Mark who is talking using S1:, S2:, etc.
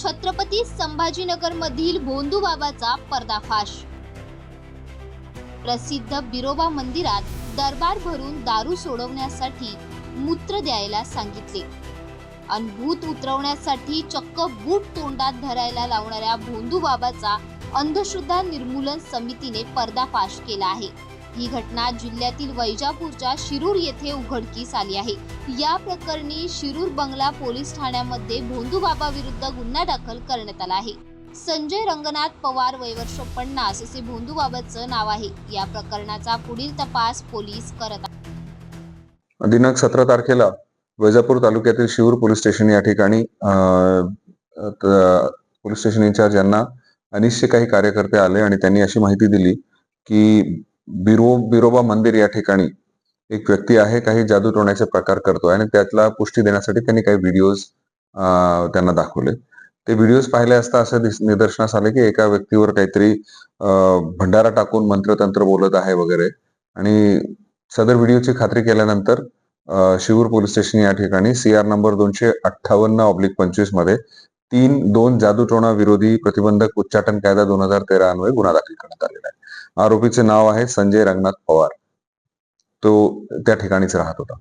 S1: छत्रपती संभाजीनगर मधील भोंदूबाबाचा पर्दाफाश। प्रसिद्ध बिरोबा मंदिरात दरबार भरून दारू सोडवण्यासाठी मूत्र द्यायला सांगितले। अनभूत उतरवण्यासाठी चक्क बूट तोंडात धरायला लावणाऱ्या भोंदूबाबाचा अंधश्रद्धा निर्मूलन समितीने पर्दाफाश केला आहे। ही घटना जिल्ह्यातील वैजापूरच्या शिरूर येथे उघडकीस आली आहे। या प्रकरणी शिरूर बंगला पोलीस ठाण्यामध्ये भोंदूबाबा विरुद्ध गुन्हा दाखल करण्यात आला आहे। संजय रंगनाथ पवार वय वर्ष 50 असे भोंदूबाबाचं नाव आहे। या प्रकरणाचा पुढील तपास पोलीस करत आहेत।
S2: दिनांक 17 तारखेला वैजापूर तालुक्यातील शिरूर पोलीस स्टेशन या ठिकाणी पोलीस स्टेशन इंचार्ज यांना अनिशचे काही कार्यकर्ते आले आणि त्यांनी अशी माहिती दिली की बिरोबा मंदिर या ठिकाणी एक व्यक्ती आहे, काही जादू टोण्याचे प्रकार करतोय आणि त्यातला पुष्टी देण्यासाठी त्यांनी काही व्हिडिओज त्यांना दाखवले। ते व्हिडिओज पाहिले असता असं निदर्शनास आले की एका व्यक्तीवर काहीतरी भंडारा टाकून मंत्रतंत्र बोलत आहे वगैरे, आणि सदर व्हिडिओची खात्री केल्यानंतर शिरूर पोलीस स्टेशन या ठिकाणी CR नंबर 258/25 मध्ये 3-2 जादूटोणा विरोधी प्रतिबंधक उच्चाटन कायदा 2013 अन्वये गुन्हा दाखल करण्यात आलेला आहे। आरोपीचे नाव आहे संजय रंगनाथ पवार। तो त्या ठिकाणीच राहत होता।